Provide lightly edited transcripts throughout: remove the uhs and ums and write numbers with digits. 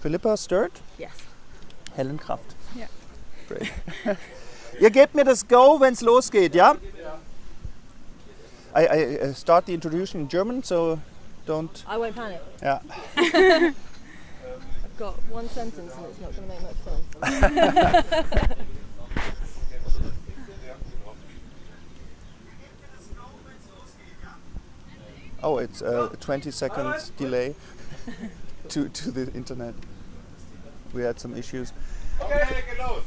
Philippa Sturt? Yes. Helen Kraft? Ja. Great. Ihr gebt mir das Go, wenn es losgeht, ja? I start the introduction in German, so don't... I won't panic. Yeah. I've got one sentence and it's not going to make much sense. Oh, it's a 20 seconds delay to the internet. We had some issues. Okay, geht los.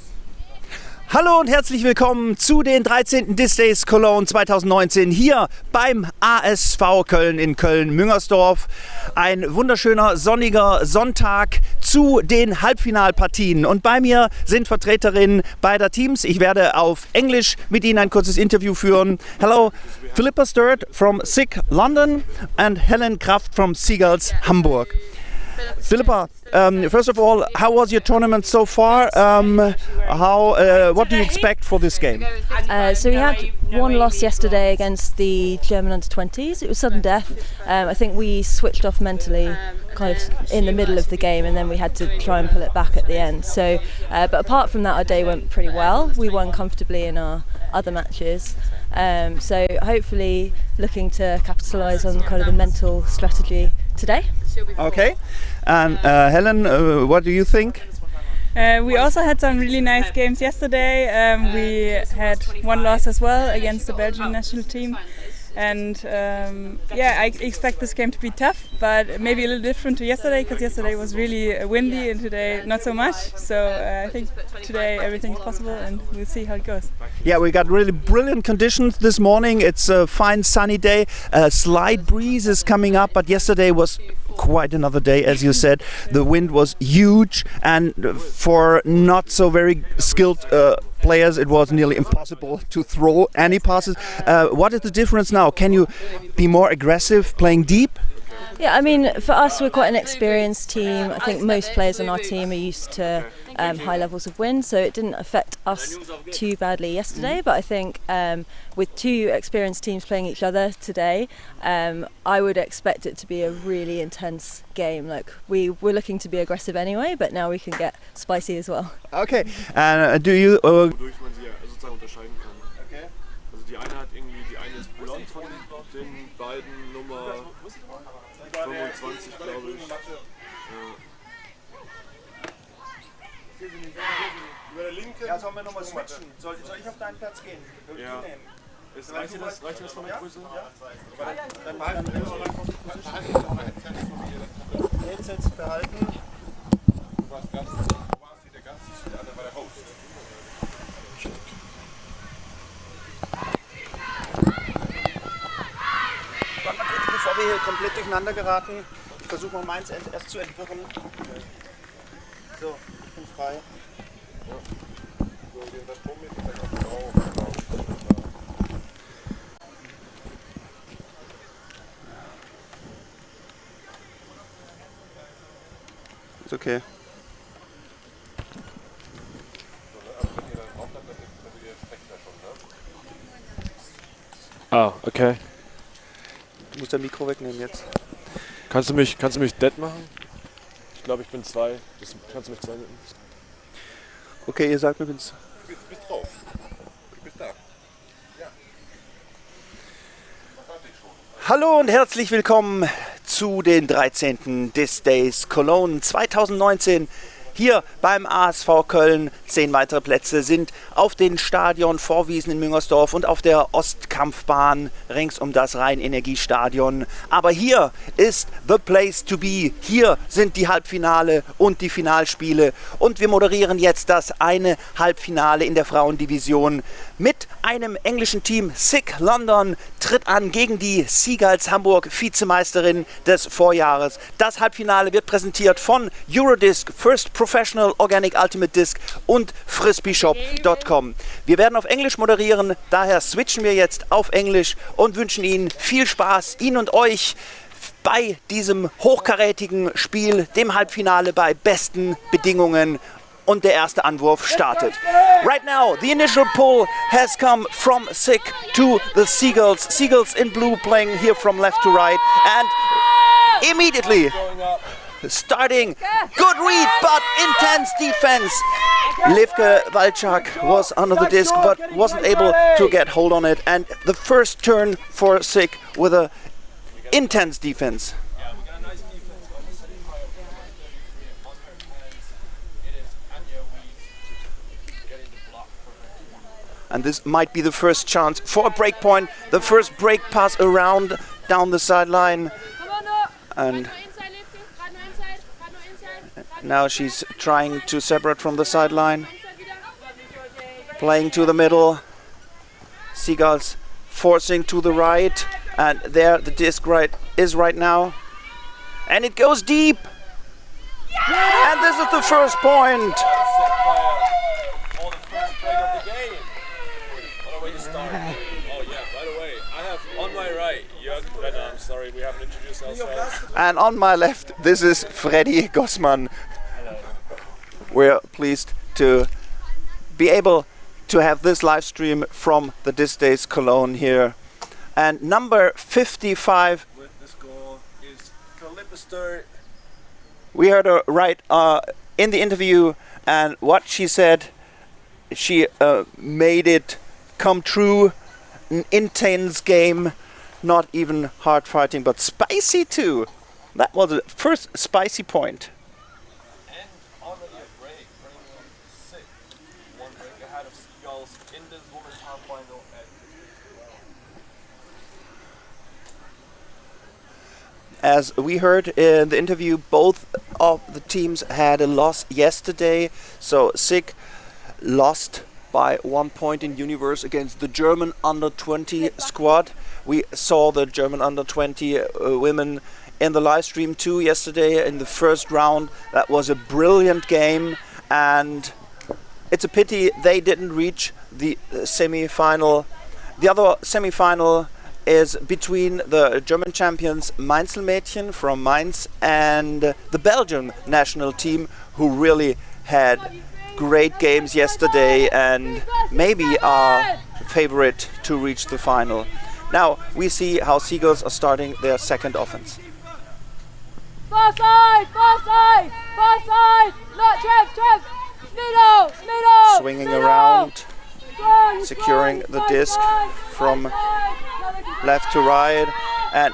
Hallo und herzlich willkommen zu den 13. Disdays Cologne 2019 hier beim ASV Köln in Köln-Müngersdorf. Ein wunderschöner sonniger Sonntag zu den Halbfinalpartien. Und bei mir sind Vertreterinnen beider Teams. Ich werde auf Englisch mit Ihnen ein kurzes Interview führen. Hello, Philippa Sturt from SYC London and Helen Kraft from Seagulls Hamburg. Philippa, first of all, how was your tournament so far? What do you expect for this game? So we had one loss yesterday against the German under-20s. It was sudden death. I think we switched off mentally kind of in the middle of the game and then we had to try and pull it back at the end. So, but apart from that, our day went pretty well. We won comfortably in our other matches. So hopefully looking to capitalise on kind of the mental strategy today. Okay, and Helen, what do you think? We also had some really nice games yesterday. We had one loss as well against the Belgian national team. And yeah, I expect this game to be tough, but maybe a little different to yesterday, because yesterday was really windy and today not so much. So I think today everything's possible and we'll see how it goes. Yeah, we got really brilliant conditions this morning. It's a fine sunny day. A slight breeze is coming up, but yesterday was quite another day, as you said. The wind was huge, and for not so very skilled players, it was nearly impossible to throw any passes. What is the difference now? Can you be more aggressive playing deep? Yeah, I mean, for us, we're quite an experienced team. I think most players on our team are used to high levels of wind, so it didn't affect us too badly yesterday. But I think with two experienced teams playing each other today, I would expect it to be a really intense game. Like we're looking to be aggressive anyway, but now we can get spicy as well. Okay, and do you... Wodurch man sie sozusagen unterscheiden kann. Okay. Also die eine hat irgendwie, die eine ist blond von den beiden, Nummer 25, glaube ich. Über der linken. Ja, sollen wir nochmal switchen? Soll ich auf deinen Platz gehen? Ja. Reicht dir das von der Größe? Ja. Dann behalten wir Headsets behalten. Du warst hier der Gast, der andere war der Host. Warte mal kurz, bevor wir hier komplett durcheinander geraten. Ich versuche mal meins erst zu entwirren. So, ich bin frei. Ist okay. Ah, okay. Du musst dein Mikro wegnehmen jetzt. Kannst du mich dead machen? Ich glaube, ich bin 2. Kannst du mich 2 nennen? Okay, ihr sagt mir, wenn's... Du bist drauf. Du bist da. Ja. Hallo und herzlich willkommen zu den 13. Disdays Cologne 2019. Hier beim ASV Köln. 10 weitere Plätze sind auf den Stadion-Vorwiesen in Müngersdorf und auf der Ostkampfbahn rings um das Rhein-Energiestadion. Aber hier ist the place to be. Hier sind die Halbfinale und die Finalspiele. Und wir moderieren jetzt das eine Halbfinale in der Frauendivision mit einem englischen Team. SYC London tritt an gegen die Seagulls Hamburg, Vizemeisterin des Vorjahres. Das Halbfinale wird präsentiert von Eurodisc, First Professional Organic Ultimate Disc und frisbeeshop.com. Wir werden auf Englisch moderieren, daher switchen wir jetzt auf Englisch und wünschen Ihnen viel Spaß, Ihnen und euch, bei diesem hochkarätigen Spiel, dem Halbfinale bei besten Bedingungen. Und der erste Anwurf startet. Right now, the initial pull has come from SYC to the Seagulls. Seagulls in blue playing here from left to right. And immediately starting. Good read, but intense defense. Livke Walczak was under the disc, but wasn't able to get hold on it. And the first turn for SYC with a intense defense. And this might be the first chance for a break point. The first break pass around down the sideline. And now she's trying to separate from the sideline. Playing to the middle. Seagulls forcing to the right. And there the disc is right now. And it goes deep. And this is the first point. Oh yeah, by the way, I have on my right Jörg Brenner. I'm sorry, we haven't introduced ourselves. And on my left, this is Freddy Gossmann. We're pleased to be able to have this live stream from the This Days Cologne here. And number 55. With this goal is Kalipster. We heard her right in the interview, and what she said, she made it come true. An intense game, not even hard fighting, but spicy too. That was the first spicy point. And already a break, bringing up SYC. One break ahead of Seagulls in this women's half final at As we heard in the interview, both of the teams had a loss yesterday. So SYC lost by 1 point in Universe against the German under-20 squad. We saw the German under-20 women in the live stream too yesterday in the first round. That was a brilliant game, and it's a pity they didn't reach the semi-final. The other semi-final is between the German champions Mainzelmädchen from Mainz and the Belgian national team, who really had great games yesterday and maybe are favorite to reach the final. Now we see how Seagulls are starting their second offense. Far side, far side, far side. Look, Trev, middle. Swinging around, securing the disc from left to right, and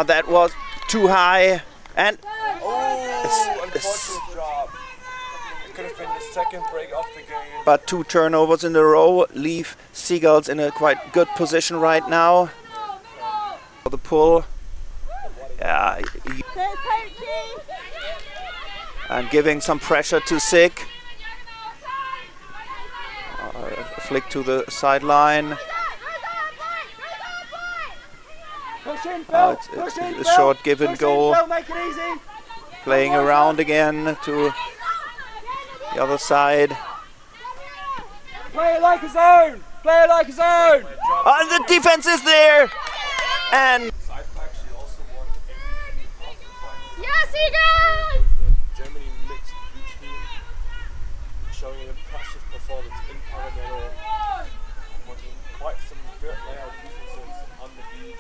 that was too high, and unfortunate job. It could have been the second break of the game. but 2 turnovers in a row leave Seagulls in a quite good position right now. For the pull, and giving some pressure to SYC. Flick to the sideline. It's a short give and go. Playing around again to the other side. Play it like a zone. Play it like a zone. And the defense is there. And Yes, Seagulls! Germany mixed beach team showing an impressive performance in Paramelo. Quite some good layout defenses on the beach.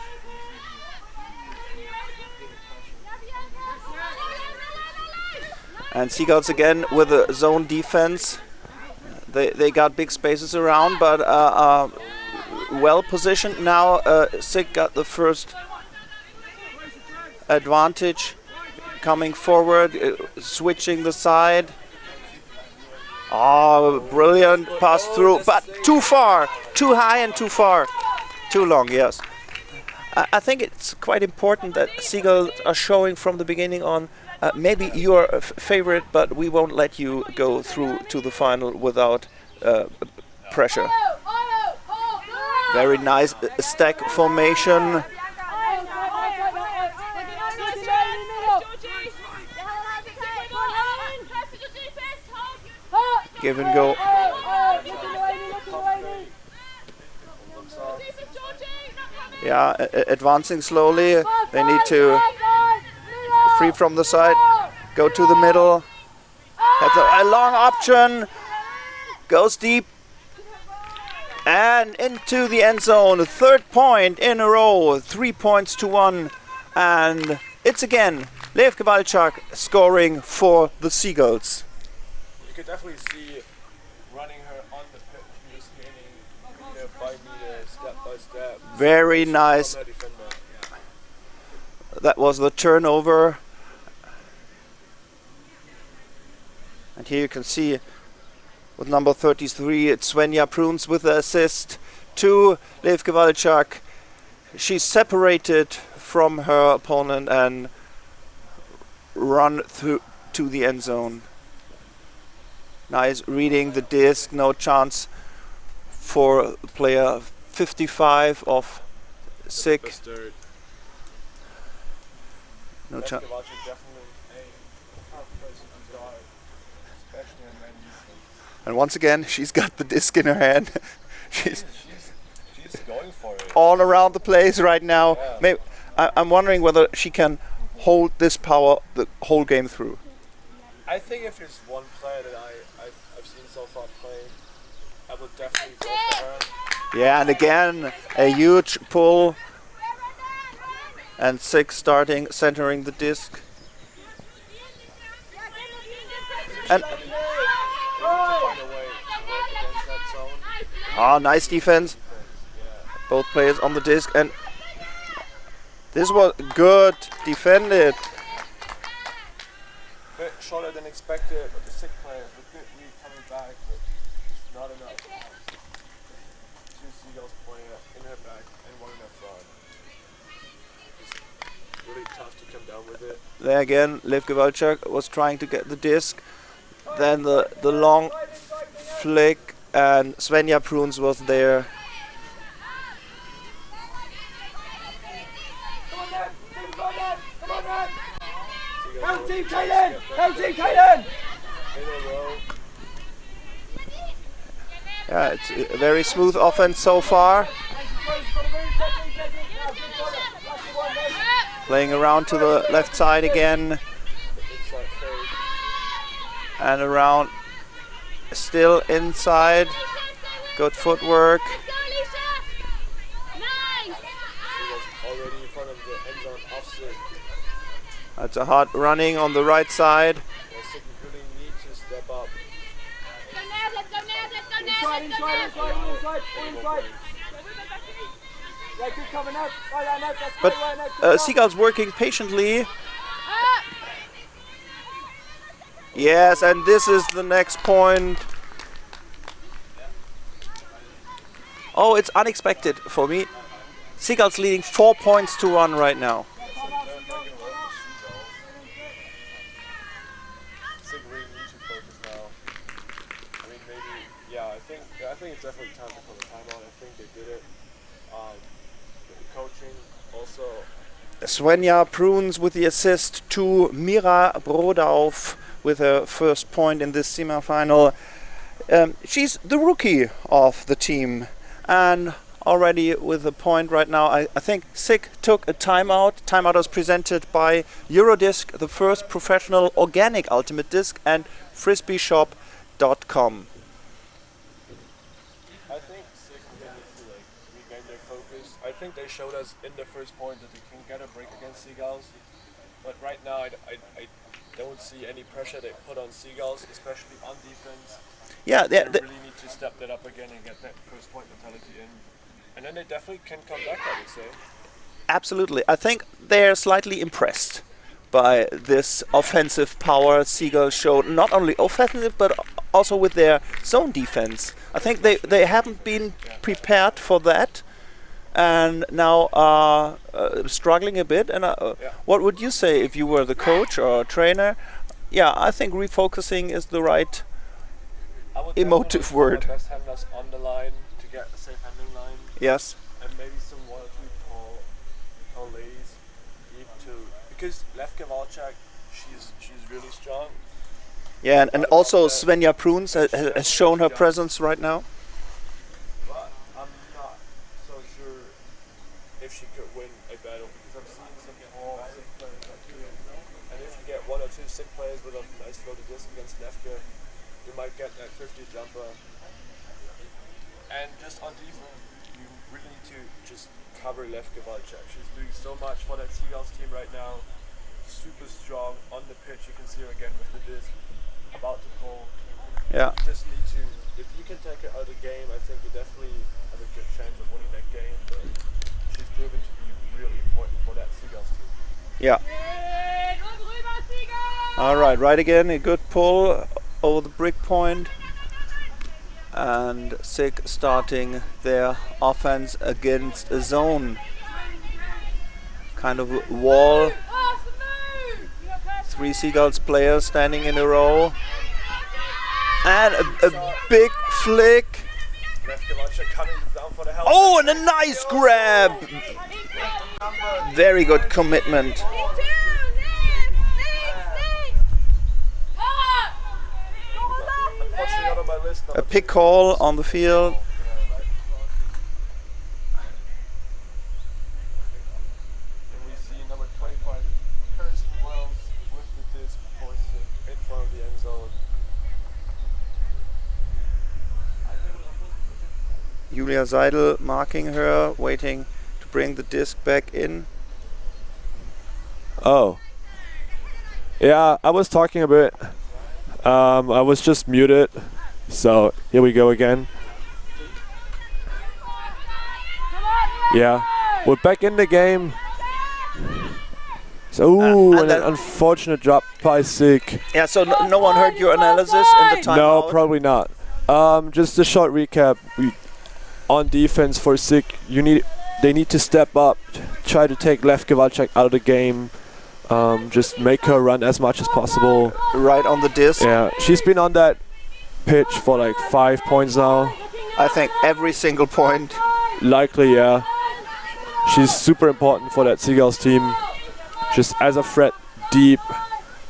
And Seagulls again with a zone defense. They got big spaces around, but well positioned now. SYC got the first advantage, coming forward, switching the side. Oh, brilliant pass through, but too far, too high and too far, too long. Yes, I think it's quite important that Seagulls are showing from the beginning on. Maybe you're a favorite, but we won't let you go through to the final without pressure. Very nice stack formation. Give and go. Yeah, advancing slowly. They need to free from the side, go to the middle. Has a long option. Goes deep. And into the end zone. Third point in a row. 3 points to 1. And it's again Lev Kowalczak scoring for the Seagulls. You could definitely see running her on the pitch, just gaining meter by meter, step by step. Very nice. From her defender. That was the turnover. And here you can see with number 33, it's Svenja Pruns with the assist to Lev Kowalczak. She's separated from her opponent and run through to the end zone. Nice reading the disc, no chance for player 55 of SYC. No chance. And once again, she's got the disc in her hand. she's Going for it. all around the place right now. Yeah. Maybe, I'm wondering whether she can hold this power the whole game through. I think if there's one player that I've seen so far play, I would definitely go for her. Yeah, and again, a huge pull. And SYC starting, centering the disc. And nice defense. Both players on the disc, and this was good defended. Bit shorter than expected, but the SYC players were good lead coming back, but it's not enough. Two Seagulls player in her back and one in her front. It's really tough to come down with it. There again, Lev Kowalczak was trying to get the disc. Then the long flick, and Svenja Pruns was there. Help Team Cayden! Help Team Cayden! Yeah, it's a very smooth offense so far. Playing around to the left side again. And around, still inside. Good footwork. That's a hard running on the right side. But Seagulls working patiently. Yes, and this is the next point. Oh, it's unexpected for me. Seagulls leading 4 points to 1 right now. I think it's definitely time to call a timeout. I think they did it. The coaching also. Svenja Pruns with the assist to Mira Brodauf with her first point in this semifinal. She's the rookie of the team, and already with a point right now. I think SYC took a timeout. Timeout was presented by Eurodisc, the first professional organic ultimate disc, and frisbeeshop.com. I think SYC really needs to regain their focus. I think they showed us in the first point that they can get a break against Seagulls, but right now I don't see any pressure they put on Seagulls, especially on defense. Yeah, they really need to step that up again and get that first point mentality in, and then they definitely can come back, I would say. Absolutely. I think they're slightly impressed by this offensive power Seagulls showed, not only offensive but also with their zone defense. I think they haven't been prepared for that, and now are struggling a bit. And what would you say if you were the coach or trainer? Yeah, I think refocusing is the right emotive word. Best handlers on the line to get a safe handling line. Yes. And maybe some 1 or 2 tall lays deep too, because Lev Kowalczak, she's really strong. Yeah, and also Svenja Pruns has shown her presence right now. But I'm not so sure if she could win a battle, because I'm seeing some tall SYC players that do it. And if you get 1 or 2 SYC players with a nice floated disc against Lefke, you might get that 50 jumper. And just on defense, you really need to just cover Lev Kowalczak. She's doing so much for that Seagulls team right now. She's super strong on the pitch. You can see her again with the disc about to pull. Yeah. You just need to, if you can take it out of the game, I think you definitely have a good chance of winning that game. But she's proven to be really important for that Seagulls team. Yeah. All right, right again, a good pull over the brick point. And SYC starting their offense against a zone. Kind of a wall. 3 Seagulls players standing in a row. And a big flick. Oh, and a nice grab. Very good commitment. A pick call on the field. And we see number 25, Kirsten Wells, with the disc for SYC in front of the end zone. Julia Seidel marking her, waiting to bring the disc back in. Oh. Yeah, I was talking a bit. I was just muted. So here we go again. Yeah, we're back in the game. So, and an unfortunate drop by SYC. Yeah, so no one heard your analysis in the timeout? No, probably not. Just a short recap. On defense for SYC, they need to step up, try to take Lev Kowalczyk out of the game. Just make her run as much as possible. Right on the disc. Yeah, she's been on that pitch for like 5 points now. I think every single point. Likely, yeah. She's super important for that Seagulls team. Just as a threat deep,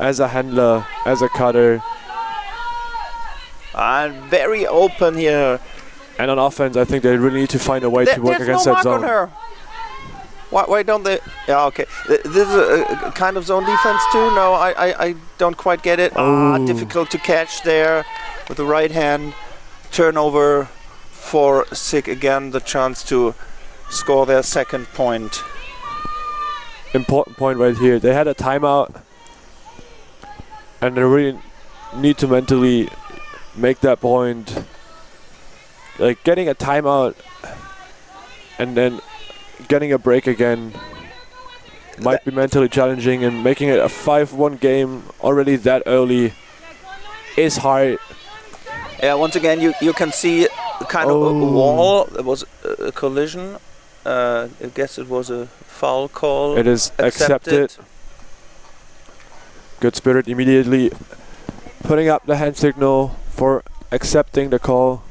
as a handler, as a cutter. And very open here. And on offense, I think they really need to find a way to work against that zone. There's no mark on her. Why don't they? Yeah, okay. This is a kind of zone defense too. No, I don't quite get it. Difficult to catch there with the right hand. Turnover for SYC again. The chance to score their second point. Important point right here. They had a timeout, and they really need to mentally make that point. Like getting a timeout and then getting a break again might be mentally challenging, and making it a 5-1 game already that early is hard. Yeah, once again you can see kind of a wall. It was a collision. I guess it was a foul call. It is accepted. Good Spirit immediately putting up the hand signal for accepting the call.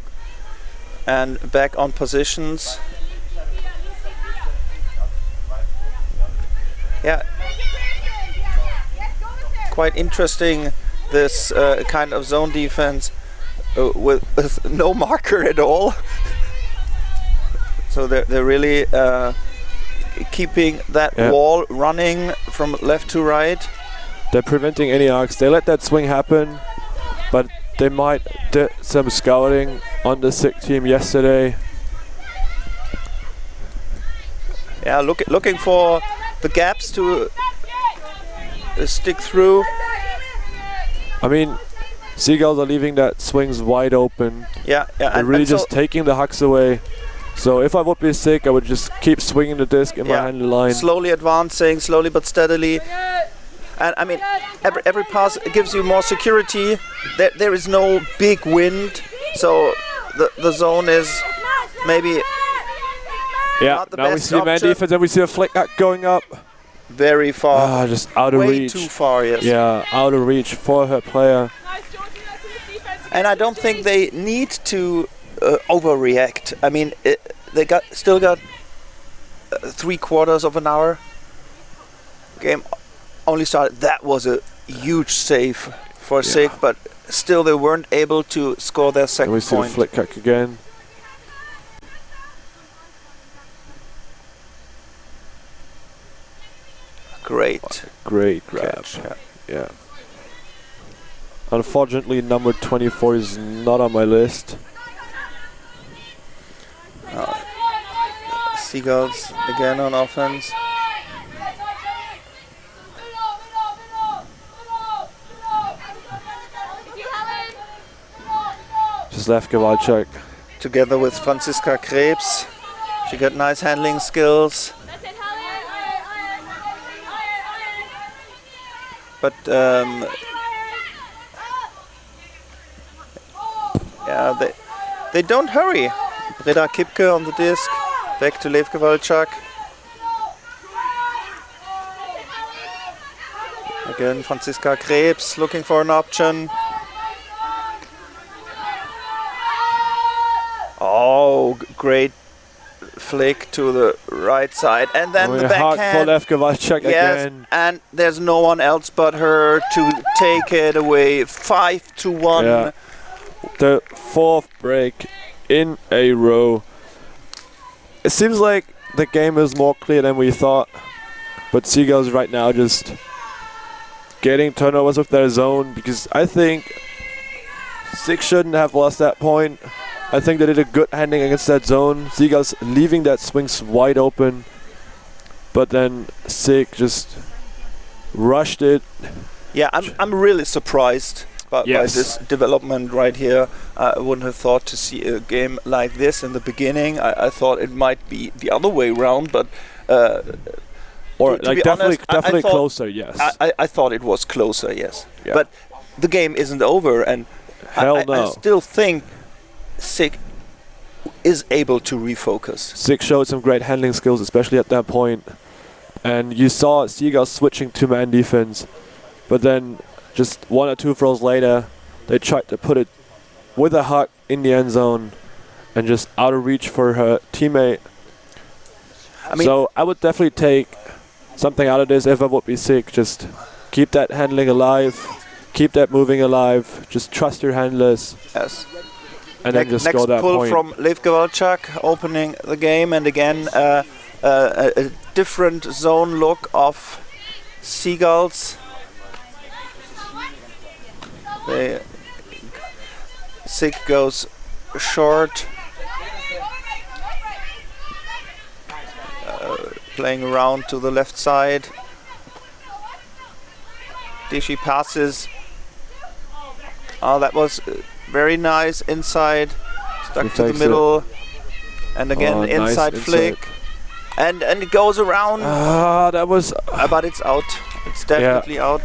And back on positions. Yeah, quite interesting, this kind of zone defense with no marker at all. So they're really keeping that wall running from left to right. They're preventing any arcs. They let that swing happen, but they might did some scouting on the SYC team yesterday. Yeah, looking for the gaps to stick through. I mean, Seagulls are leaving that swings wide open. Yeah, they're really just taking the hucks away. So if I would be SYC, I would just keep swinging the disc in my handle line. Slowly advancing, slowly but steadily. And I mean, every pass gives you more security. There is no big wind, so the zone is maybe not the best now we see a man defense, and we see a flick going up. Very far. Just out of reach. Way too far, yes. Yeah, out of reach for her player. And I don't think they need to overreact. I mean, they still got 3/4 of an hour. Game only started. That was a huge save for SYC, but still they weren't able to score their second point. And we see the flick kick again. Great grab. Yeah. Unfortunately, number 24 is not on my list. Seagulls again on offense. is Lev Kowalczyk. Together with Franziska Krebs. She got nice handling skills. But yeah, they don't hurry. Breda Kipke on the disc, back to Lev Kowalczyk. Again, Franziska Krebs looking for an option. Oh, great flick to the right side, and then the Hard for backhand. Lev Kowalczyk Yes, again. and there's no one else but her to take it away. 5-1. Yeah. The 4th break in a row. It seems like the game is more clear than we thought, but Seagulls right now just getting turnovers with their zone, because I think SYC shouldn't have lost that point. I think they did a good handling against that zone. Seagulls leaving that swings wide open, but then SYC just rushed it. Yeah, I'm really surprised by this development right here. I wouldn't have thought to see a game like this in the beginning. I thought it might be the other way around, but or to like be definitely honest, I thought- closer, yes. I thought it was closer, yes. Yeah. But the game isn't over, and Hell I no. still think SYC is able to refocus. SYC showed some great handling skills, especially at that point. And you saw Seagulls switching to man defense, but then just 1 or 2 throws later, they tried to put it with a hug in the end zone and just out of reach for her teammate. I mean, So I would definitely take something out of this if I would be SYC. Just keep that handling alive, keep that moving alive, just trust your handlers, yes. and then just Next score that pull point. from Lev Kowalczyk, opening the game, and again a different zone look of Seagulls. SYC goes short, playing around to the left side. Dishy passes. Oh, that was very nice inside, stuck He to the takes middle, and again nice inside flick, and it goes around. That was. But it's out. It's definitely out.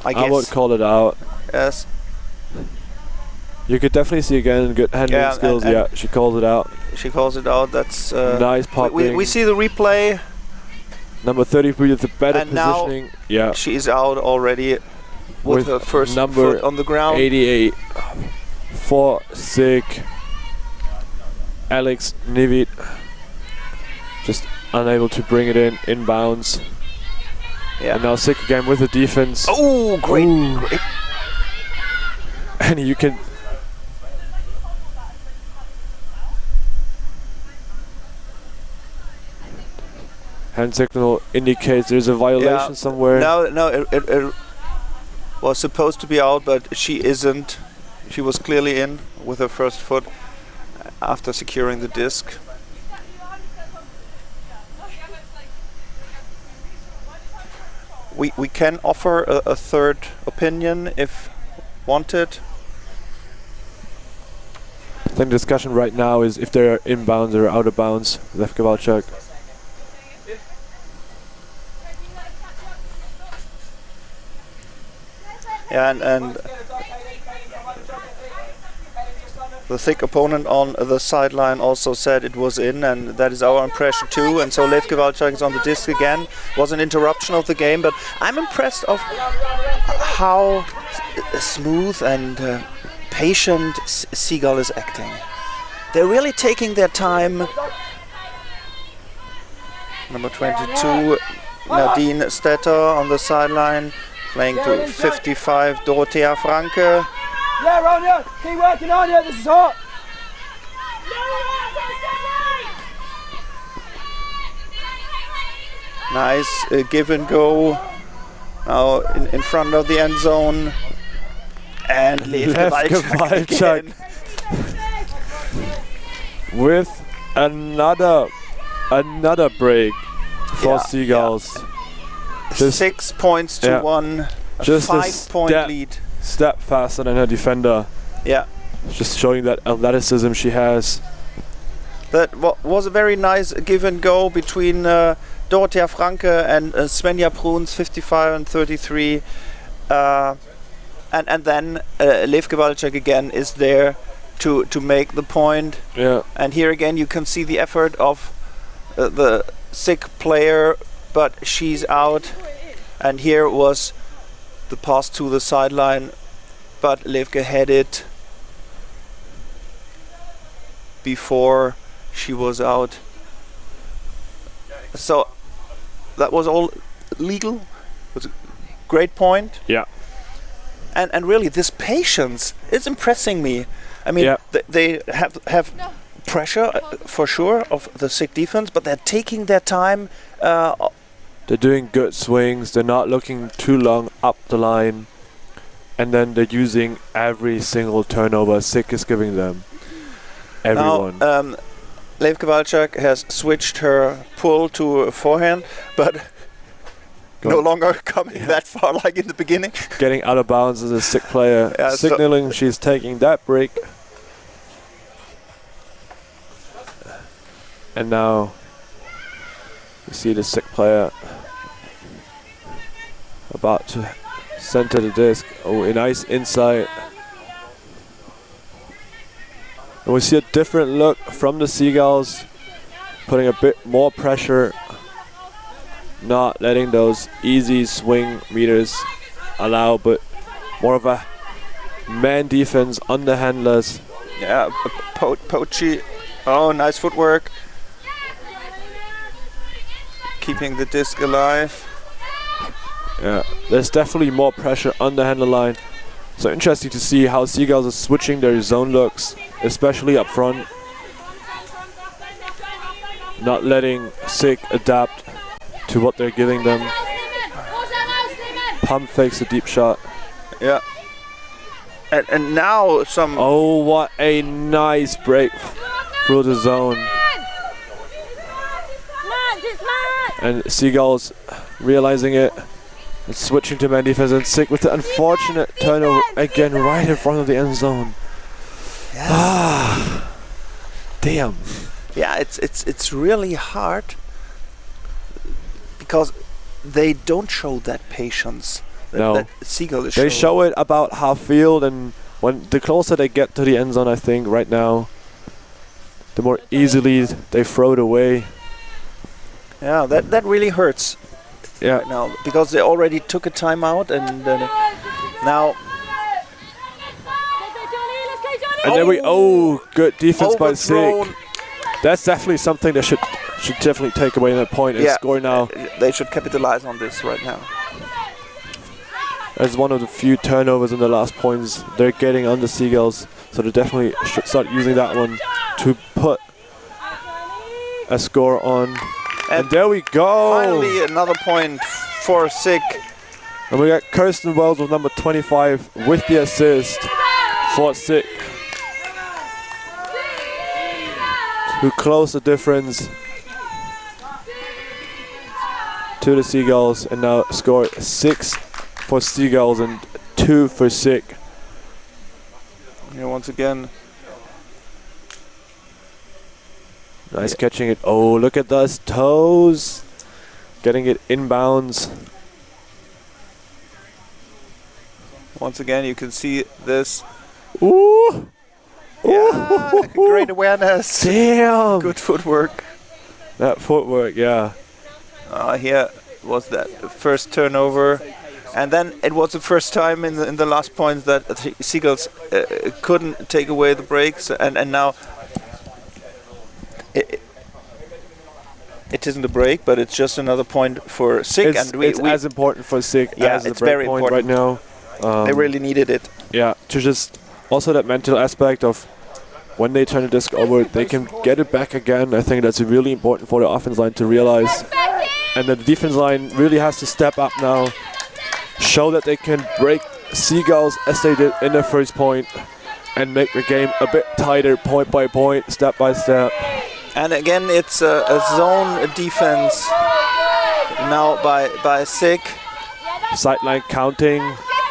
I guess. I would call it out. Yes. You could definitely see again good handling skills. and Yeah, she calls it out. She calls it out. That's Nice popping. we see the replay. Number 33 with the better And now positioning. Yeah, She's out already with her first number foot on the ground. 88 for SYC. Alex Nivid just unable to bring it in inbounds. Yeah. And now SYC again with the defense. Oh, great! Ooh. Great. And you can. Hand signal indicates there's a violation somewhere. No, it was supposed to be out, but she isn't. She was clearly in with her first foot after securing the disc. We can offer a third opinion if wanted. I think the discussion right now is if they're inbounds or out of bounds. Lev Kowalczyk. Yeah, and the thick opponent on the sideline also said it was in, and that is our impression too. And so Lev Kowalczyk is on the disc again. Was an interruption of the game, but I'm impressed of how smooth and patient Seagull is acting. They're really taking their time. Number 22, Nadine Stetter on the sideline, playing to 55, Dorothea Franke. Yeah, Ronja, keep working on you, this is hot. Nice give and go. Now in front of the end zone. And Lev Kowalczyk again. With another break for Seagulls. Just 6 points to 1. Just a 5-point lead. Step faster than her defender. Yeah. Just showing that athleticism she has. That was a very nice give and go between Dorothea Franke and Svenja Bruns, 55 and 33. And then Lev Kowalczyk again is there to make the point. Yeah. And here again you can see the effort of the SYC player, but she's out. And here was the pass to the sideline, but Levke had it before she was out. So that was all legal. It was a great point. Yeah. And really this patience is impressing me. I mean, they have pressure for sure of the SYC defense, but they're taking their time. They're doing good swings. They're not looking too long up the line. And then they're using every single turnover SYC is giving them. Everyone. Now, Lev Kowalczyk has switched her pull to a forehand, but no longer coming that far like in the beginning. Getting out of bounds as a SYC player. Signaling she's taking that break. And now you see the SYC player about to center the disc. Oh, a nice insight. And we see a different look from the Seagulls, putting a bit more pressure, not letting those easy swing meters allow, but more of a man defense on the handlers. Yeah, Pochi. Oh, nice footwork. Keeping the disc alive. Yeah, there's definitely more pressure on the handler line. So interesting to see how Seagulls are switching their zone looks, especially up front. Not letting SYC adapt to what they're giving them. Pump fakes a deep shot. Yeah. And now some... Oh, what a nice break through the zone. And Seagulls realizing it. And switching to man defense, and SYC with the unfortunate turnover again right in front of the end zone. Yes. Ah, damn. Yeah, it's really hard because they don't show that patience. No. That Seagull is They showing. show it about half field, and when the closer they get to the end zone, I think right now, the more easily they throw it away. Yeah, that really hurts. Yeah. Right now, because they already took a timeout, and now. And then good defense by overthrown. SYC. That's definitely something they should definitely take away in that point and score now. They should capitalize on this right now. As one of the few turnovers in the last points they're getting on the Seagulls, so they definitely should start using that one to put a score on. And there we go. Finally, another point for SYC. And we got Kirsten Wells with number 25 with the assist for SYC to close the difference to the Seagulls, and now score 6 for Seagulls and 2 for SYC. Here once again. Nice catching it. Oh, look at those toes. Getting it inbounds. Once again, you can see this. Ooh. Yeah, great awareness. Damn. Good footwork. That footwork, yeah. Here was that first turnover. And then it was the first time in the last points that the Seagulls couldn't take away the breaks. And now it isn't a break, but it's just another point for SYC. It's as important for SYC as it's the break very point important right now. They really needed it. Yeah, to just also that mental aspect of when they turn the disc over, they can get it back again. I think that's really important for the offense line to realize. And the defense line really has to step up now, show that they can break Seagulls as they did in the first point, and make the game a bit tighter, point by point, step by step. And again, it's a zone defense now by SYC. Sideline counting.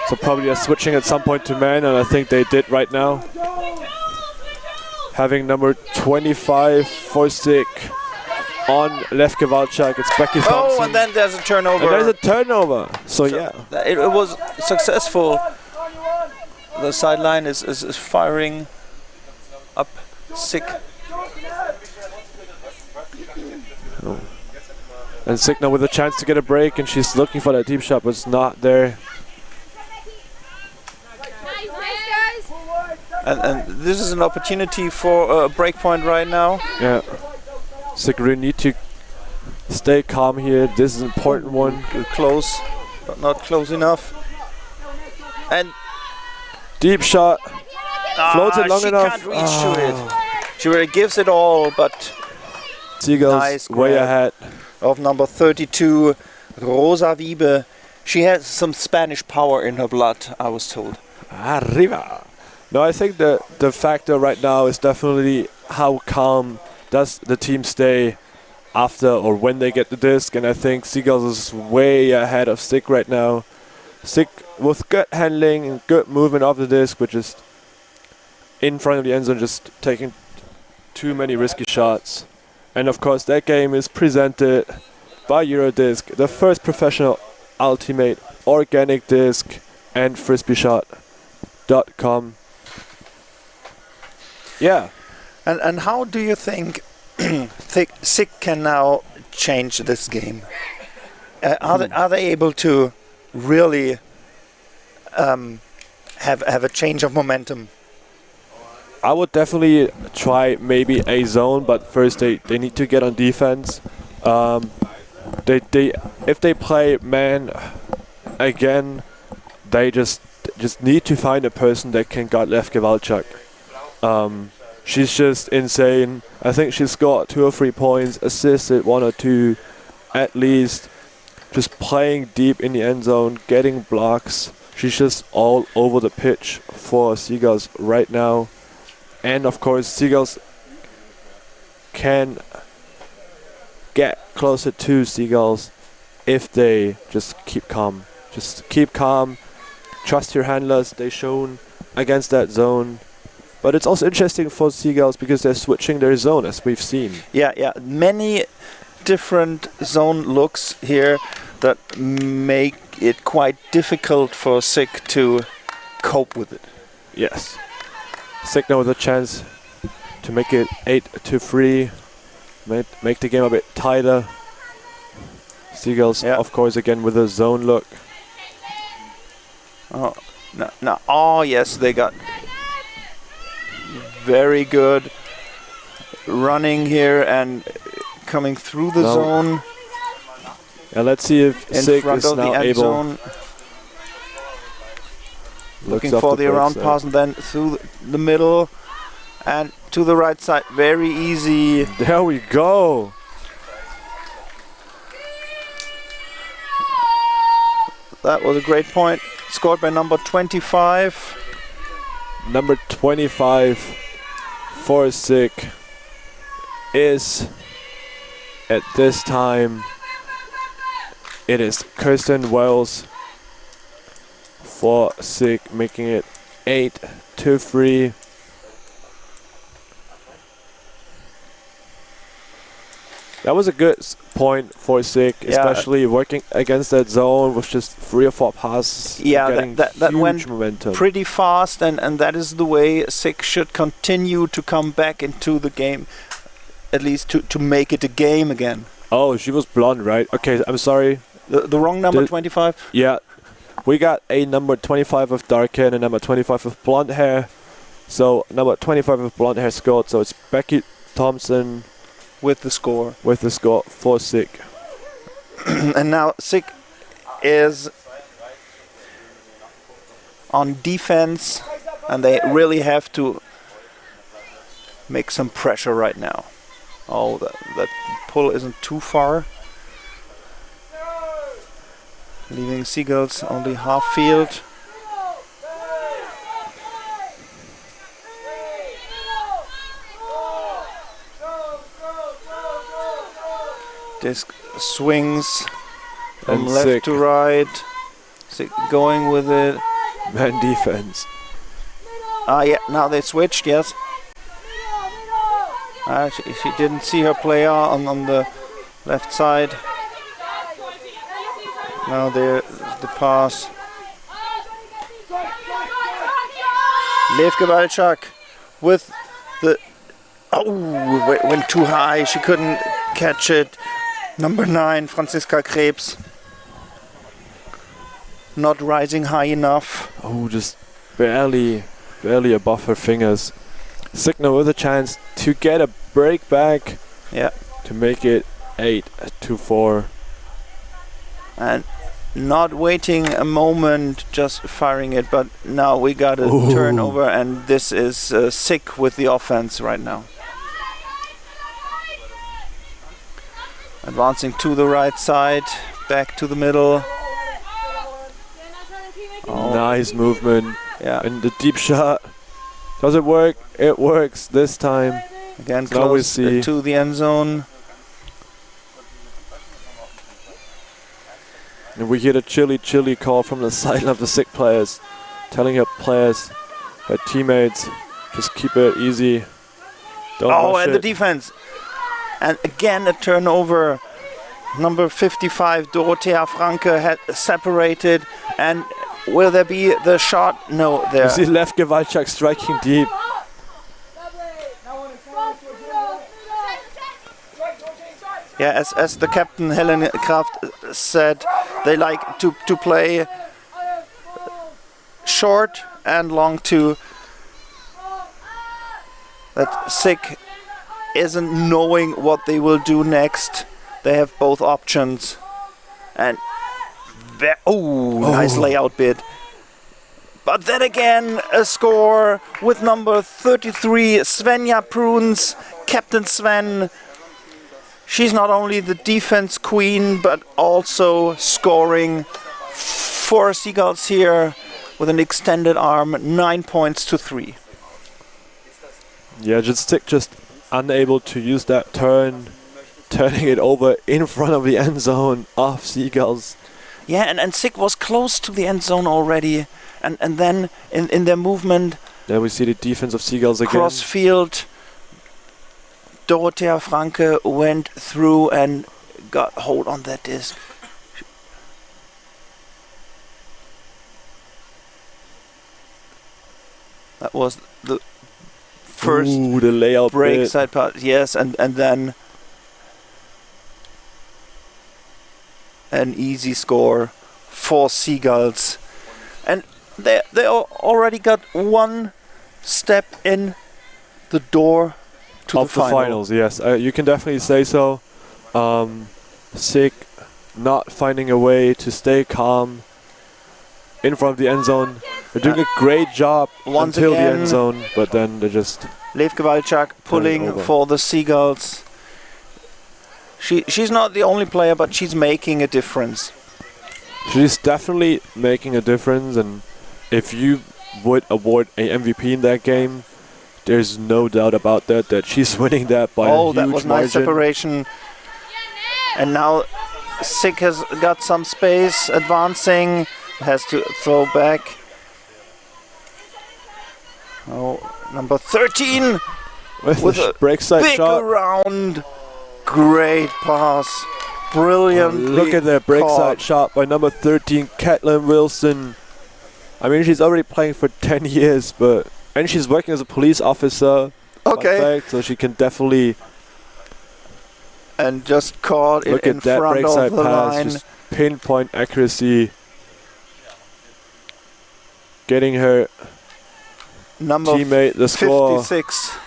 So probably they're switching at some point to man, and I think they did right now. Having number 25 for SYC on left Kowalczak. It's Becky Thompson. Oh, and then there's a turnover. And there's a turnover. So yeah. It was successful. The sideline is firing up SYC. And SYC now with a chance to get a break, and she's looking for that deep shot, but it's not there. And this is an opportunity for a break point right now. Yeah. SYC really need to stay calm here. This is an important one. Close, but not close enough. And deep shot. Floated long enough. She can't reach to it. She really gives it all, but Seagulls nice way grab ahead. Of number 32, Rosa Wiebe. She has some Spanish power in her blood, I was told. Arriba. No, I think the factor right now is definitely how calm does the team stay after or when they get the disc, and I think Seagulls is way ahead of SYC right now. SYC with good handling and good movement of the disc, but just in front of the end zone, just taking too many risky shots. And of course that game is presented by Eurodisc, the first professional ultimate organic disc, and frisbeeshot.com. Yeah. And how do you think SYC can now change this game? Are they able to really have a change of momentum? I would definitely try maybe a zone, but first they need to get on defense. If they play man again, they just need to find a person that can guard left Kowalczak. She's just insane. I think she scored 2 or 3 points, assisted 1 or 2 at least. Just playing deep in the end zone, getting blocks. She's just all over the pitch for Seagulls right now. And of course, Seagulls can get closer to Seagulls if they just keep calm. Just keep calm. Trust your handlers. They've shown against that zone. But it's also interesting for Seagulls because they're switching their zone, as we've seen. Yeah. Many different zone looks here that make it quite difficult for SYC to cope with it. Yes. SYC now with a chance to make it 8-3. Make the game a bit tighter. Seagulls, of course, again with a zone look. Oh, no. Oh, yes, they got very good running here and coming through the zone. And let's see if SYC is now able. Zone. Looking for the around pass and then through the middle and to the right side. Very easy. There we go. That was a great point. Scored by number 25. Number 25 for SYC is at this time, it is Kirsten Wells for SYC, making it 8-3. That was a good point for SYC, especially working against that zone with just 3 or 4 passes. Yeah, that went momentum. Pretty fast, and that is the way SYC should continue to come back into the game, at least to make it a game again. Oh, she was blonde, right? Okay, I'm sorry. The wrong number, 25? Yeah. We got a number 25 with dark hair and a number 25 with blonde hair. So number 25 with blonde hair scored. So it's Becky Thompson with the score. For SYC. And now SYC is on defense, and they really have to make some pressure right now. Oh, that pull isn't too far. Leaving Seagulls only half field. Disc swings from left to right. SYC going with it. man defense. Yeah, now they switched, yes. She didn't see her player on the left side. Now there's the pass. Lev Gewalczak with the... Oh, went too high. She couldn't catch it. Number 9, Franziska Krebs. Not rising high enough. Oh, just barely above her fingers. Signa with a chance to get a break back. Yeah. To make it 8-4. And not waiting a moment, just firing it. But now we got a turnover, and this is SYC with the offense right now. Advancing to the right side, back to the middle. Oh. Nice movement. Yeah. And the deep shot. Does it work? It works this time. Again, so close to the end zone. And we hear the chilly call from the sideline of the SYC players, telling her players, her teammates, just keep it easy. Don't rush and it. the defense. And again a turnover. Number 55, Dorothea Franke, had separated. And will there be the shot? No, there. You see Lev Gewalczak striking deep. Yeah, as the captain Helen Kraft said, they like to play short and long too. That SYC isn't knowing what they will do next. They have both options. And nice layout bid. But then again, a score with number 33, Svenja Pruns, Captain Sven. She's not only the defense queen, but also scoring 4 Seagulls here with an extended arm, 9 points to 3. Yeah, SYC just unable to use that turning it over in front of the end zone of Seagulls. Yeah, and SYC was close to the end zone already. And then in their movement... There we see the defense of Seagulls again. Cross field, Dorothea Franke went through and got hold on that disc. That was the first the layout break bit. side pass. Yes, and then an easy score for Seagulls. And they already got one step in the door to of the finals. Yes, you can definitely say so. SYC not finding a way to stay calm in front of the end zone. They're doing a great job until the end zone, but then they just... Lev Gewalczak pulling for the Seagulls. She's not the only player, but she's making a difference. She's definitely making a difference, and if you would award a MVP in that game, there's no doubt about that she's winning that by a huge that was margin. Nice separation. And now SYC has got some space, advancing, has to throw back. Number 13 with a break side big shot. around. Great pass. Brilliantly look at that break caught. side shot by number 13, Caitlin Wilson. I mean, she's already playing for 10 years, and she's working as a police officer. Okay. Fact, so she can definitely... And just caught it in front of the line. Just pinpoint accuracy. Getting her number teammate the score. 56.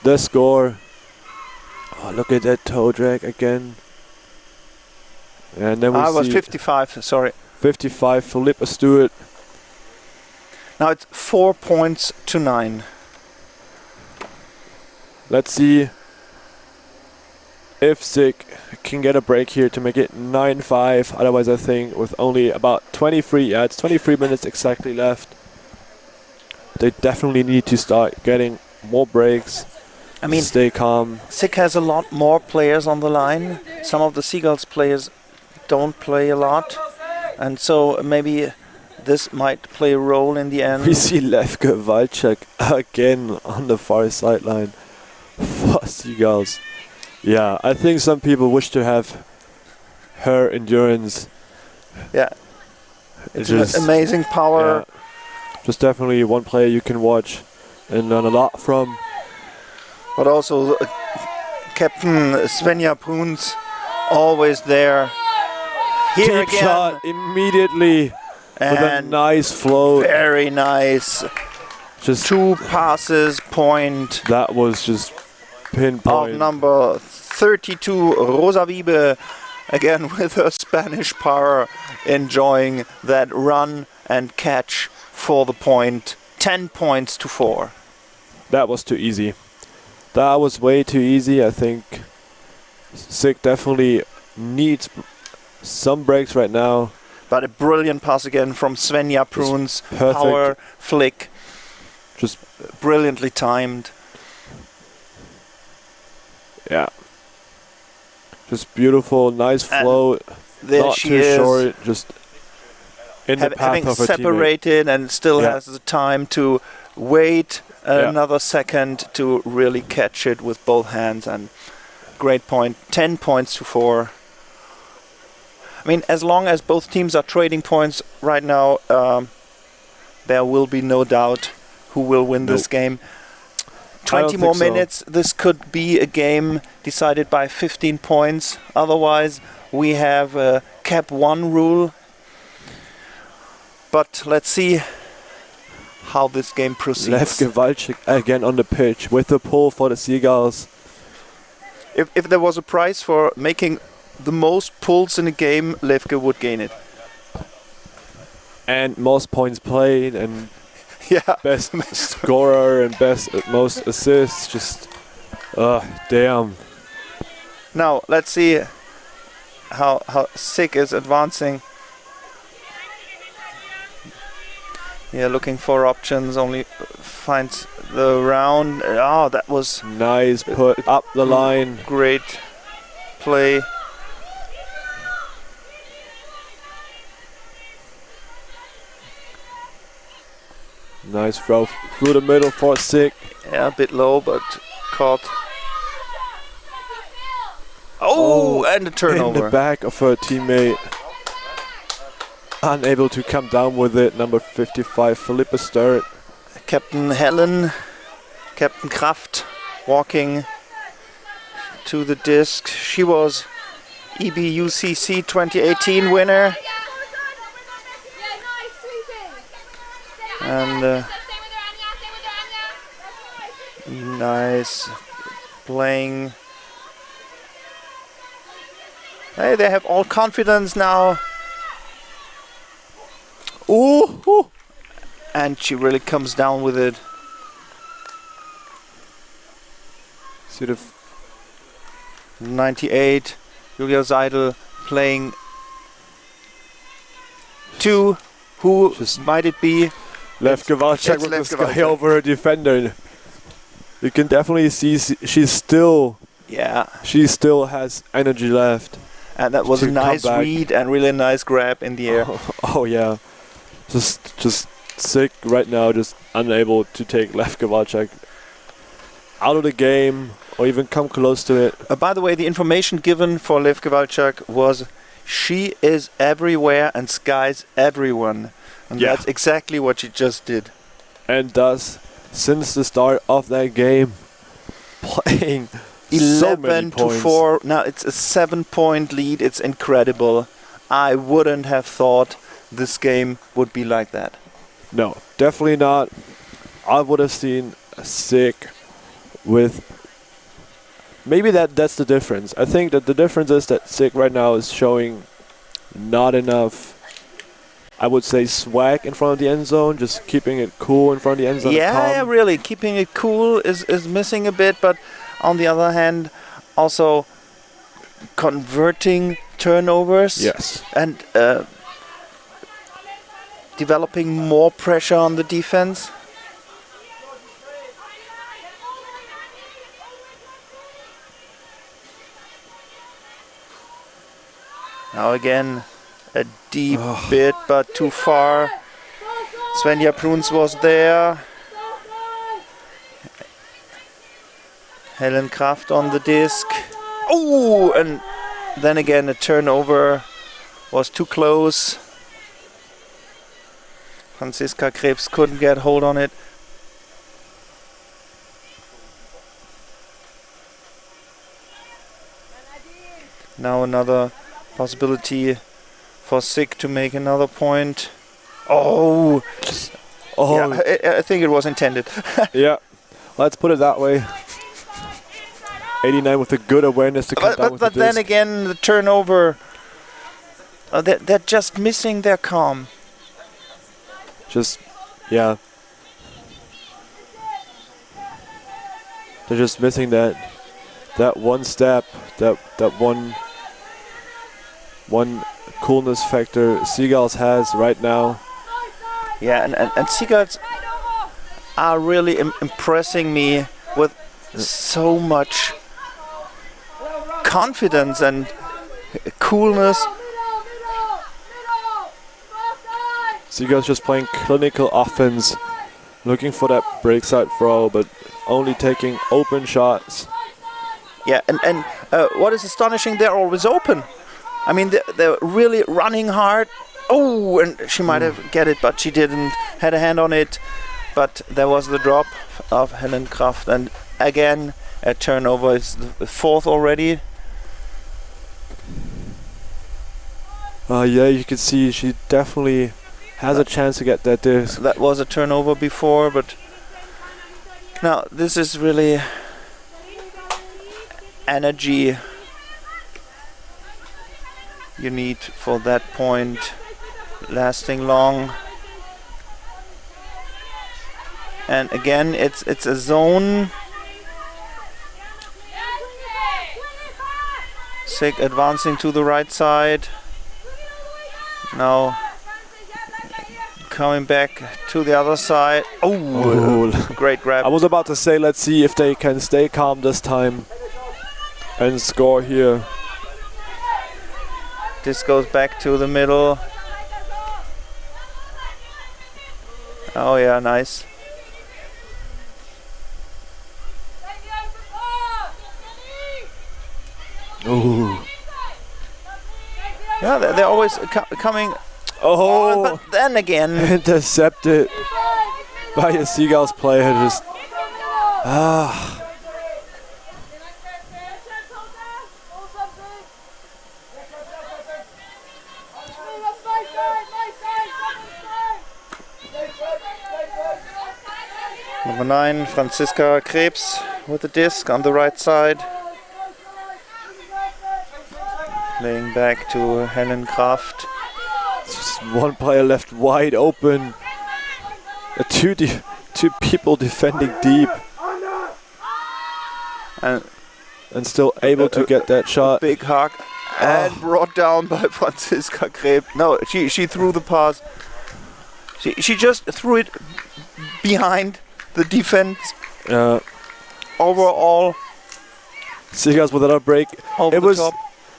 The score. Oh, look at that toe drag again. And then we see... was 55, sorry. 55, Philippa Stewart. Now it's 4 points to 9. Let's see if SYC can get a break here to make it 9-5. Otherwise, I think with only about 23 minutes exactly left, they definitely need to start getting more breaks. I mean, stay calm. SYC has a lot more players on the line. Some of the Seagulls players don't play a lot, and so maybe this might play a role in the end. We see Levke Walczak again on the far sideline for Seagulls. Yeah, I think some people wish to have her endurance. Yeah, it's just amazing power. Yeah, just definitely one player you can watch and learn a lot from. But also Captain Svenja Bruns, always there. Here Deep again. shot immediately with a nice flow. Very nice. Just 2 passes, point. that was just pinpoint. Of number 32, Rosa Wiebe, again with her Spanish power, enjoying that run and catch for the point. 10 points to 4. That was too easy. That was way too easy. I think SYC definitely needs some breaks right now. But a brilliant pass again from Svenja Bruns. Perfect. Power flick. Just Brilliantly timed. yeah. Just beautiful, nice flow. There Not she too is. short. Just in the path Having of her teammate. separated and still Yeah. has the time to wait another second to really catch it with both hands, and great point. 10 points to 4. I mean, as long as both teams are trading points right now, there will be no doubt who will win this game. 20 more think so. minutes, this could be a game decided by 15 points. Otherwise, we have a cap 1 rule. But let's see how this game proceeds. Levke Walczak again on the pitch with the pull for the Seagulls. If there was a prize for making the most pulls in a game, Levke would gain it. And most points played and Yeah. best scorer and most assists. Just damn. Now let's see how SYC is advancing. Yeah, looking for options, only finds the round. Oh, that was Nice put up the line. great play. Nice throw through the middle for SYC. Yeah, a bit low, but caught. Oh, and a turnover. In the back of her teammate. Unable to come down with it. Number 55, Philippa Sturrt. Captain Helen, Captain Kraft, walking to the disc. She was EBUCC 2018 winner. And nice playing. Hey, they have all confidence now. Ooh. And she really comes down with it. Sort of 98. Julia Seidel playing 2. Who might it be? Levke Walczak it's with the Levke sky Walczak. over her defender. You can definitely see she still has energy left. And that was to a nice come back. read and really nice grab in the air. Oh yeah. Just SYC right now, just unable to take Levke Walczak out of the game or even come close to it. By the way, the information given for Levke Walczak was she is everywhere and skies everyone. And Yeah. that's exactly what she just did. And thus, since the start of that game, playing 11 so many to points. 4. Now it's a 7-point lead. It's incredible. I wouldn't have thought this game would be like that. No, definitely not. I would have seen SYC with maybe that's the difference. I think that the difference is that SYC right now is showing not enough, I would say, swag in front of the end zone, just keeping it cool in front of the end zone. Yeah, really. Keeping it cool is missing a bit, but on the other hand, also converting turnovers. Yes. And developing more pressure on the defense. Now again, a deep bit, but too far. Svenja Pruns was there. Helen Kraft on the disc. Oh, and then again a turnover was too close. Franziska Krebs couldn't get hold on it. Now another possibility for SYC to make another point. Oh, yeah, I think it was intended. Yeah, let's put it that way. 89 with a good awareness to come down with the disc. But then again, the turnover, they're just missing their calm. Yeah. They're just missing that one step, that one coolness factor Seagulls has right now. Yeah, and Seagulls are really impressing me with so much confidence and coolness. Seagulls just playing clinical offense, looking for that breakside throw, but only taking open shots. Yeah, and what is astonishing, they're always open. I mean, they're really running hard. Oh, and she might have get it, but she didn't. Had a hand on it, but there was the drop of Helen Kraft, and again a turnover. It's the fourth already. Yeah, you can see she definitely has a chance to get that disc. That was a turnover before, but now this is really energy you need for that point, lasting long. And again, it's a zone. SYC advancing to the right side. Now coming back to the other side. Oh, great grab. I was about to say, let's see if they can stay calm this time and score here. This goes back to the middle. Oh yeah, nice. Ooh. Yeah, they're always coming. Oh, but then again, intercepted by a Seagulls player. Just Number 9, Franziska Krebs with the disc on the right side. Playing back to Helen Kraft. just one player left wide open. Two people defending deep. And still able to get that shot. Big hug. And brought down by Franziska Krebs. No, she threw the pass. She just threw it behind the defense. Overall, Seagulls with another break. over the top.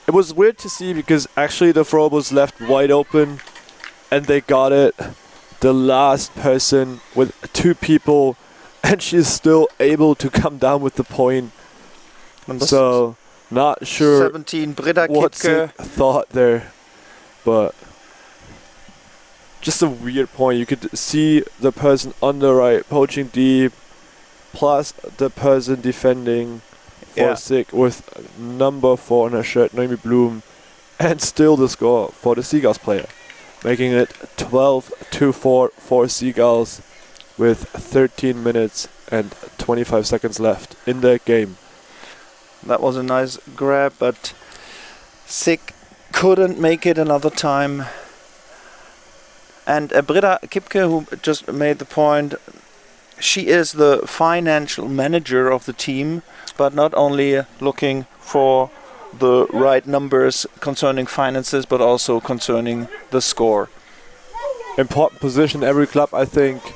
It was weird to see because actually the throw was left wide open and they got it. The last person with two people and she's still able to come down with the point. So not sure 17, Britta what Kipke. SYC thought there, but just a weird point. You could see the person on the right poaching deep, plus the person defending for SYC with number 4 on her shirt, Noemi Blum, and still the score for the Seagulls player, making it 12-4 for Seagulls with 13 minutes and 25 seconds left in the game. That was a nice grab, but SYC couldn't make it another time. And Britta Kipke, who just made the point, she is the financial manager of the team, but not only looking for the right numbers concerning finances, but also concerning the score. Important position every club, I think.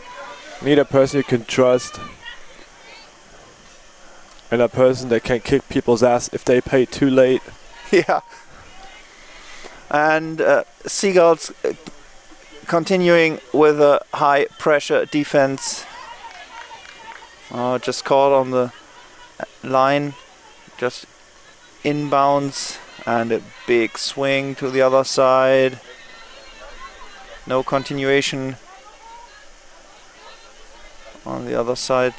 Need a person you can trust. And a person that can kick people's ass if they pay too late. Yeah. And Seagulls continuing with a high pressure defense. Just caught on the line, just inbounds, and a big swing to the other side. No continuation on the other side.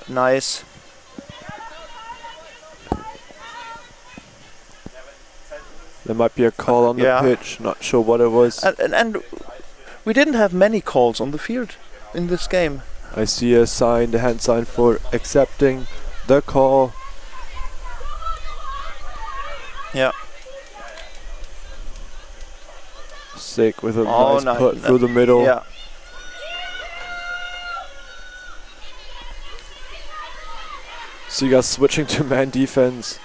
Nice. There might be a call on the pitch, not sure what it was. And we didn't have many calls on the field in this game. I see a sign, the hand sign for accepting the call. Yeah. SYC with a nice put through the middle. Yeah. Seagulls switching to man defense.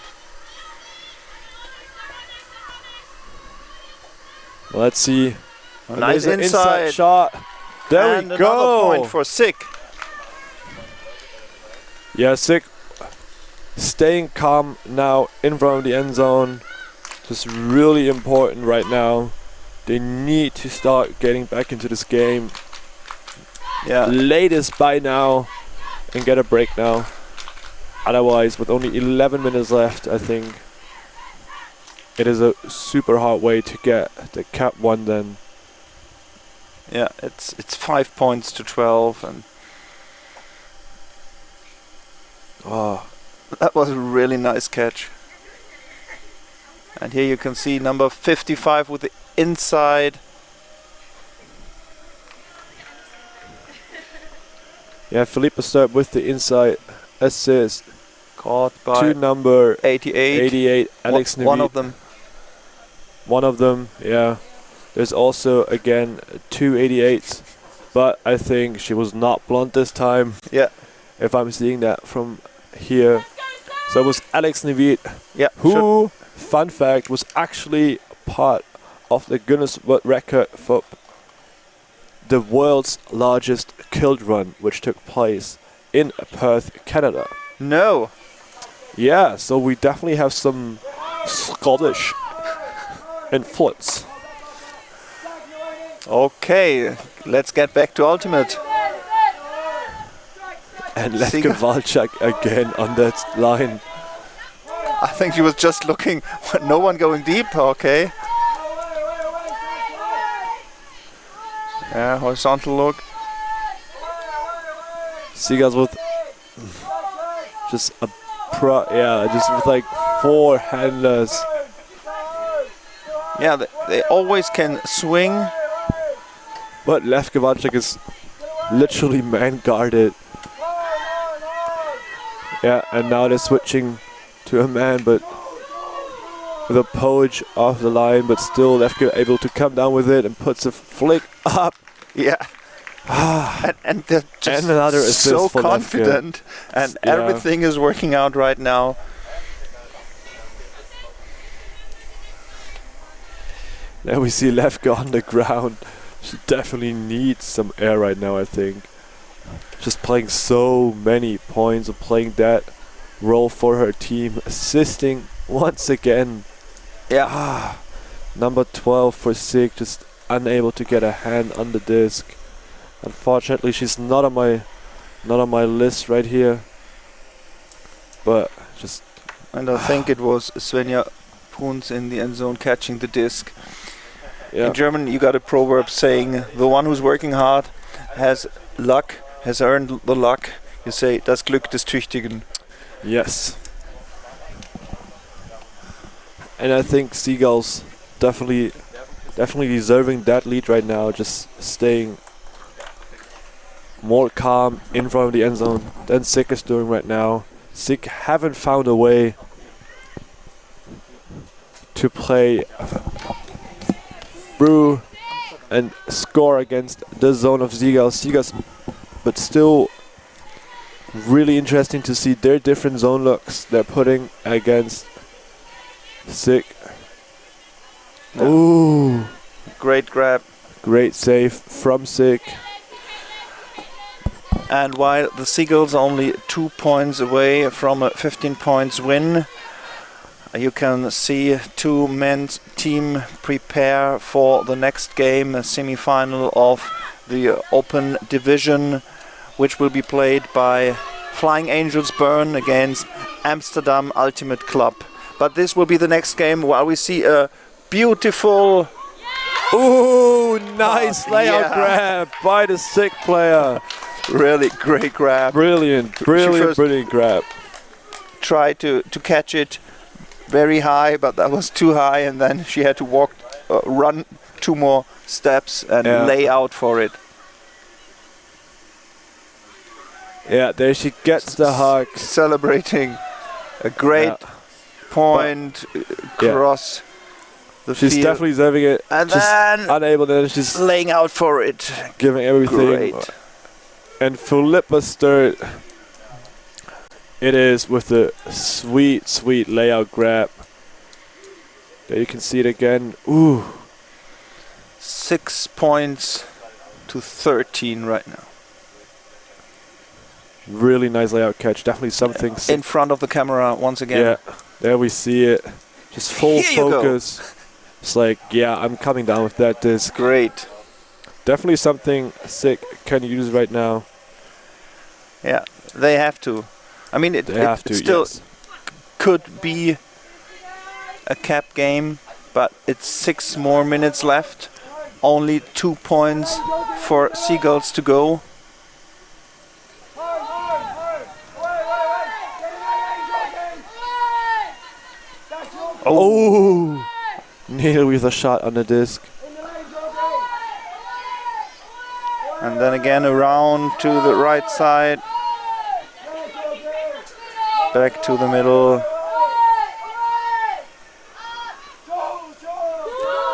Let's see. A nice inside shot. There and we go. Another point for SYC. Yeah, SYC staying calm now in front of the end zone. Just really important right now. They need to start getting back into this game. Yeah. Latest by now and get a break now. Otherwise, with only 11 minutes left, I think it is a super hard way to get the cap one then. Yeah, it's 5 points to 12, and that was a really nice catch. And here you can see number 55 with the inside. Yeah, Philippe start with the inside assist. Caught by to number 88, Alex Neville. One of them. One of them, yeah. There's also, again, 2 88s. But I think she was not blunt this time. Yeah. If I'm seeing that from here. So it was Alex Neville, who, fun fact, was actually part of the Guinness World Record for the world's largest killed run, which took place in Perth, Canada. No. Yeah, so we definitely have some Scottish influence. Okay, let's get back to Ultimate. And Lefke Walczak again on that line. I think she was just looking, no one going deep, okay. Yeah, horizontal look. Seagulls with just a just with like 4 handlers. Yeah, they always can swing. But Lefke Walczak is literally man-guarded. Yeah, and now they're switching to a man, but with a poach off the line, but still Lefke able to come down with it and puts a flick up. Yeah. and they're just and another assist so for confident, and everything is working out right now. There we see Lefke on the ground. She definitely needs some air right now, I think. Just playing so many points and playing that role for her team, assisting once again. Yeah. Number 12 for SYC, just unable to get a hand on the disc. Unfortunately, she's not on my list right here. But just. And I think it was Svenja Bruns in the end zone catching the disc. Yeah. In German, you got a proverb saying, the one who's working hard has luck, has earned the luck. You say, das Glück des Tüchtigen. Yes. And I think Seagulls definitely deserving that lead right now, just staying more calm in front of the end zone than SYC is doing right now. SYC haven't found a way to play through and score against the zone of Seagulls, but still really interesting to see their different zone looks they're putting against SYC. Yeah. Ooh, great grab, great save from SYC. And while the Seagulls are only 2 points away from a 15 points win, You can see two men's team prepare for the next game, a semi-final of the Open Division, which will be played by Flying Angels Bern against Amsterdam Ultimate Club. But this will be the next game while we see a beautiful... Ooh, nice layout grab by the SYC player. Really great grab. Brilliant grab. Tried to catch it very high, but that was too high, and then she had to run 2 more steps and lay out for it. Yeah, there she gets the hug. Celebrating a great point across the she's field. definitely deserving it. And just then unable, then she's laying out for it. Giving everything. Great. And Philippa Sturt, it is with the sweet layout grab. There you can see it again. Ooh. 6 points to 13 right now. Really nice layout catch. Definitely something. In front of the camera once again. Yeah, there we see it. Just full focus. It's like, yeah, I'm coming down with that disc. Great. Definitely something SYC can use right now. Yeah, they have to. I mean, it still could be a cap game, but it's 6 more minutes left. Only 2 points for Seagulls to go. Oh! Neil with a shot on the disc. And then again around to the right side. Back to the middle.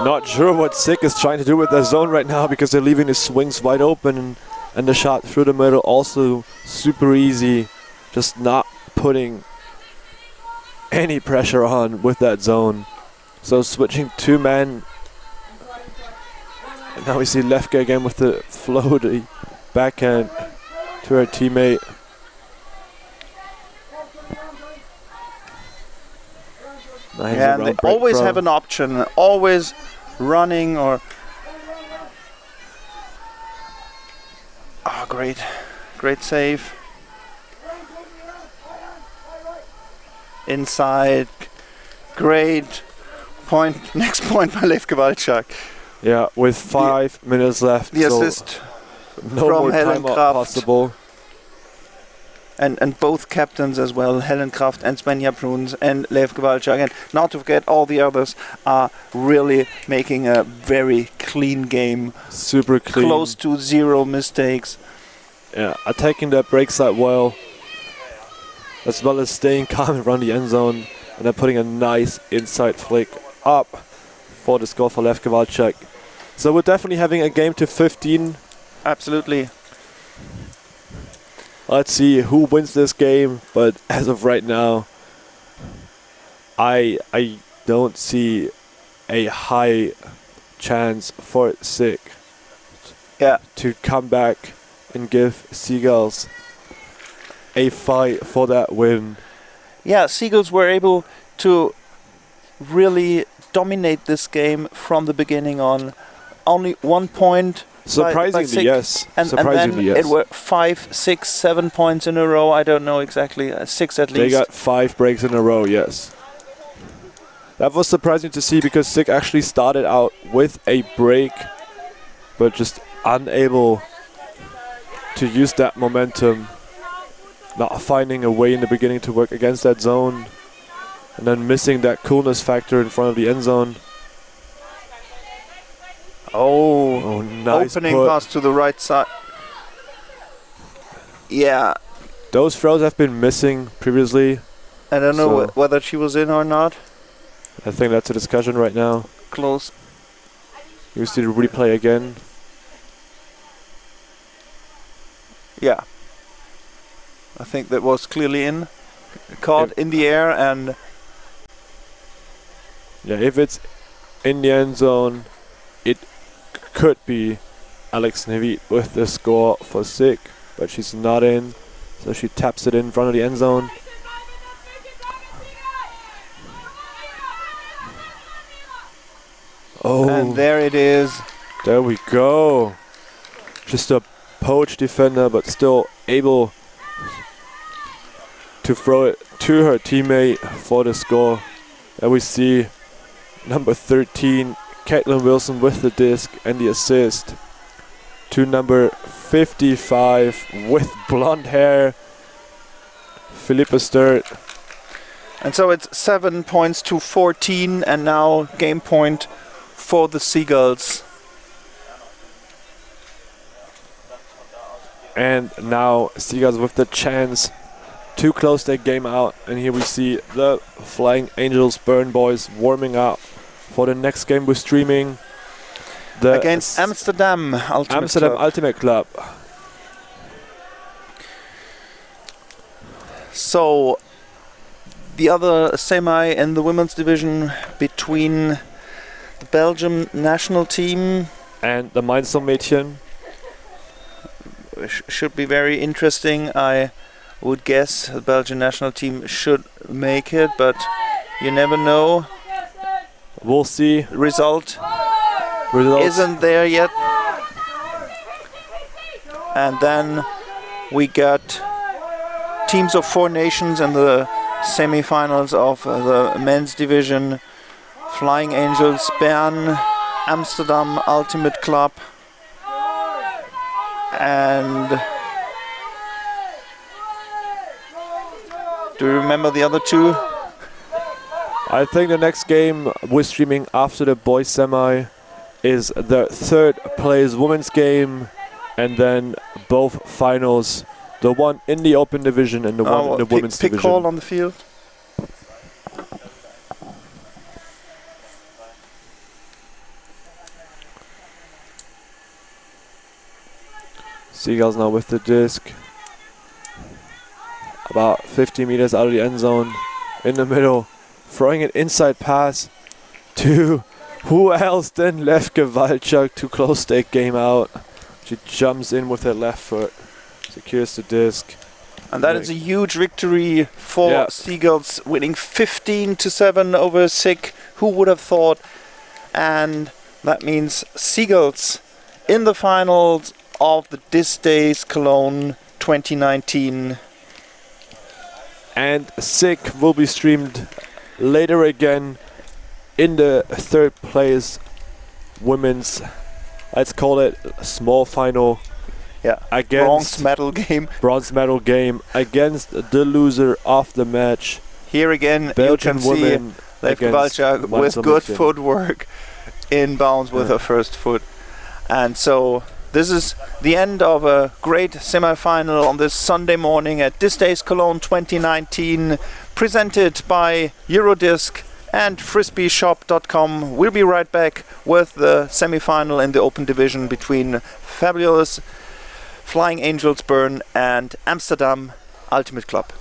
Not sure what SYC is trying to do with their zone right now, because they're leaving the swings wide open, and the shot through the middle also super easy. Just not putting any pressure on with that zone. So switching 2 men. And now we see Lefke again with the floaty backhand to her teammate. Nice. Yeah, and they always have an option, always running or... Oh, great save. Inside, great point, next point by Leif Gewaltschak. Yeah, with 5 minutes left. The assist no from more Helen timeout Kraft. possible. And both captains as well, Helen Kraft and Svenja Bruns and Leif Gewaltschak, and not to forget all the others, are really making a very clean game. Super clean. Close to 0 mistakes. Yeah, attacking that break side well, as well as staying calm around the end zone, and then putting a nice inside flick up for the score for Leif Gewaltschak. So we're definitely having a game to 15. Absolutely. Let's see who wins this game, but as of right now, I don't see a high chance for SYC to come back and give Seagulls a fight for that win. Yeah, Seagulls were able to really dominate this game from the beginning on. Only 1 point. Surprisingly, yes. And then it were 5, 6, 7 points in a row. I don't know exactly. 6 at least. They got 5 breaks in a row, yes. That was surprising to see, because SYC actually started out with a break, but just unable to use that momentum. Not finding a way in the beginning to work against that zone, and then missing that coolness factor in front of the end zone. Oh, nice opening put. pass to the right side. Yeah. Those throws have been missing previously. I don't know whether she was in or not. I think that's a discussion right now. Close. You see the replay again. Yeah. I think that was clearly in. Caught in the air, and... Yeah, if it's in the end zone, it could be Alex Nevit with the score for SYC, but she's not in, so she taps it in front of the end zone. there it is. There we go. Just a poach defender, but still able to throw it to her teammate for the score. And we see number 13, Caitlin Wilson with the disc and the assist to number 55 with blonde hair, Philippa Sturt. And so it's 7 points to 14, and now game point for the Seagulls. And now Seagulls with the chance to close their game out. And here we see the Flying Angels Burn boys warming up for the next game we're streaming. Against Amsterdam Ultimate Club. So the other semi in the women's division between the Belgium national team and the Mainzelmädchen should be very interesting. I would guess the Belgian national team should make it, but you never know. We'll see. Results isn't there yet. And then we got teams of 4 nations in the semi-finals of the men's division. Flying Angels Bern, Amsterdam Ultimate Club, and do you remember the other two? I think the next game we're streaming after the boys semi is the third place women's game, and then both finals, the one in the open division and the one in the women's division. Pick call on the field. Seagulls now with the disc. About 50 meters out of the end zone. In the middle. Throwing an inside pass to who else than Levke Walczak to close their game out. She jumps in with her left foot. Secures the disc. And that is a huge victory for Seagulls, winning 15-7 over SYC. Who would have thought? And that means Seagulls in the finals of the This Days Cologne 2019. And SYC will be streamed later again in the third place women's, let's call it small final. Yeah, against bronze medal game against the loser of the match. Here again, Belgian you can women see Levke Walczak with good footwork in bounds with her first foot. And so this is the end of a great semi-final on this Sunday morning at This Days Cologne 2019, presented by Eurodisc and frisbeeshop.com. We'll be right back with the semi-final in the open division between fabulous Flying Angels Bern and Amsterdam Ultimate Club.